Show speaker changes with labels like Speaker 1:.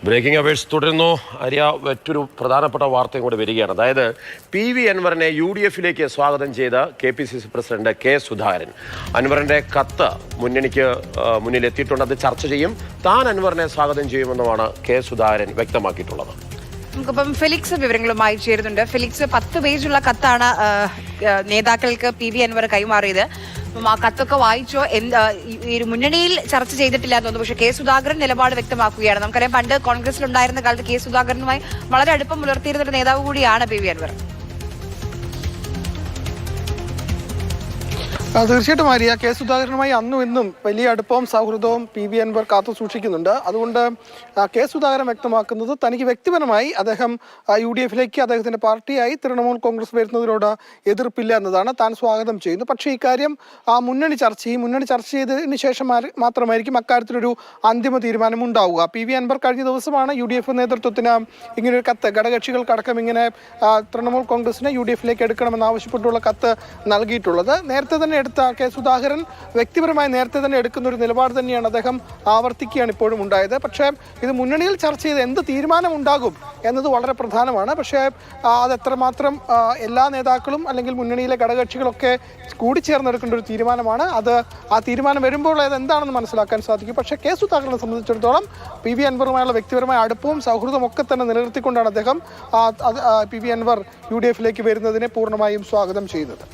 Speaker 1: Breaking hours തുടരുന്നു. ആര്യ, മറ്റൊരു പ്രധാനപ്പെട്ട വാർത്തയും കൂടെ വരികയാണ്. അതായത് PV അൻവറിനെ UDF-ലേക്ക് സ്വാഗതം ചെയ്ത KPCC പ്രസിഡന്റ് K. സുധാകരൻ അൻവറിന്റെ കത്ത് മുന്നണിക്ക് മുന്നിലെത്തിയിട്ടുണ്ട്. അത് ചർച്ച ചെയ്യും. താൻ അൻവറിനെ സ്വാഗതം ചെയ്യുമെന്നുമാണ് K. സുധാകരൻ വ്യക്തമാക്കിയിട്ടുള്ളത്.
Speaker 2: നമുക്കിപ്പം ഫെലിക്സ് വിവരങ്ങളുമായി ചേരുന്നുണ്ട്. ഫെലിക്സ്, 10 പേജുള്ള കത്താണ് നേതാക്കൾക്ക് PV അൻവർ കൈമാറിയത്. അപ്പം ആ കത്തൊക്കെ വായിച്ചോ? ഈ മുന്നണിയിൽ ചർച്ച ചെയ്തിട്ടില്ല എന്ന് തോന്നുന്നു. പക്ഷേ K. സുധാകരൻ നിലപാട് വ്യക്തമാക്കുകയാണ്. നമുക്കറിയാം, പണ്ട് കോൺഗ്രസിലുണ്ടായിരുന്ന കാലത്ത് K. സുധാകരനുമായി വളരെ അടുപ്പം പുലർത്തിയിരുന്ന ഒരു നേതാവ് കൂടിയാണ് PV അൻവർ.
Speaker 3: തീർച്ചയായിട്ടും ആര്യ, K. സുധാകരനുമായി അന്നും ഇന്നും വലിയ അടുപ്പവും സൗഹൃദവും PV അൻവർ കാത്തു സൂക്ഷിക്കുന്നുണ്ട്. അതുകൊണ്ട് K. സുധാകരൻ വ്യക്തമാക്കുന്നത് തനിക്ക് വ്യക്തിപരമായി അദ്ദേഹം UDF-ലേക്ക് അദ്ദേഹത്തിന്റെ പാർട്ടിയായി തൃണമൂൽ കോൺഗ്രസ് വരുന്നതിനോട് എതിർപ്പില്ല എന്നതാണ്. താൻ സ്വാഗതം ചെയ്യുന്നു. പക്ഷേ ഇക്കാര്യം മുന്നണി ചർച്ച ചെയ്തതിന് ശേഷം മാത്രമായിരിക്കും അക്കാര്യത്തിലൊരു അന്തിമ തീരുമാനം ഉണ്ടാവുക. PV അൻവർ കഴിഞ്ഞ ദിവസമാണ് UDF നേതൃത്വത്തിന് ഇങ്ങനൊരു കത്ത്, ഘടകകക്ഷികൾക്കടക്കം ഇങ്ങനെ തൃണമൂൽ കോൺഗ്രസിനെ UDF-ലേക്ക് എടുക്കണമെന്നാവശ്യപ്പെട്ടുള്ള കത്ത് നൽകിയിട്ടുള്ളത്. നേരത്തെ തന്നെ എടുത്ത K. സുധാകരൻ വ്യക്തിപരമായി നേരത്തെ തന്നെ എടുക്കുന്ന ഒരു നിലപാട് തന്നെയാണ് അദ്ദേഹം ആവർത്തിക്കുകയാണ് ഇപ്പോഴും ഉണ്ടായത്. പക്ഷേ ഇത് മുന്നണിയിൽ ചർച്ച ചെയ്ത് എന്ത് തീരുമാനം ഉണ്ടാകും എന്നത് വളരെ പ്രധാനമാണ്. പക്ഷേ അത് എത്രമാത്രം എല്ലാ നേതാക്കളും അല്ലെങ്കിൽ മുന്നണിയിലെ ഘടകകക്ഷികളൊക്കെ കൂടിച്ചേർന്നെടുക്കേണ്ട ഒരു തീരുമാനമാണ്. ആ തീരുമാനം വരുമ്പോൾ അത് എന്താണെന്ന് മനസ്സിലാക്കാൻ സാധിക്കും. പക്ഷേ K. സുധാകരനെ സംബന്ധിച്ചിടത്തോളം PV അൻവറുമായുള്ള വ്യക്തിപരമായ അടുപ്പവും സൗഹൃദവും ഒക്കെ തന്നെ നിലനിർത്തിക്കൊണ്ടാണ് അദ്ദേഹം PV അൻവർ UDF-ലേക്ക് വരുന്നതിനെ പൂർണ്ണമായും സ്വാഗതം ചെയ്യുന്നത്.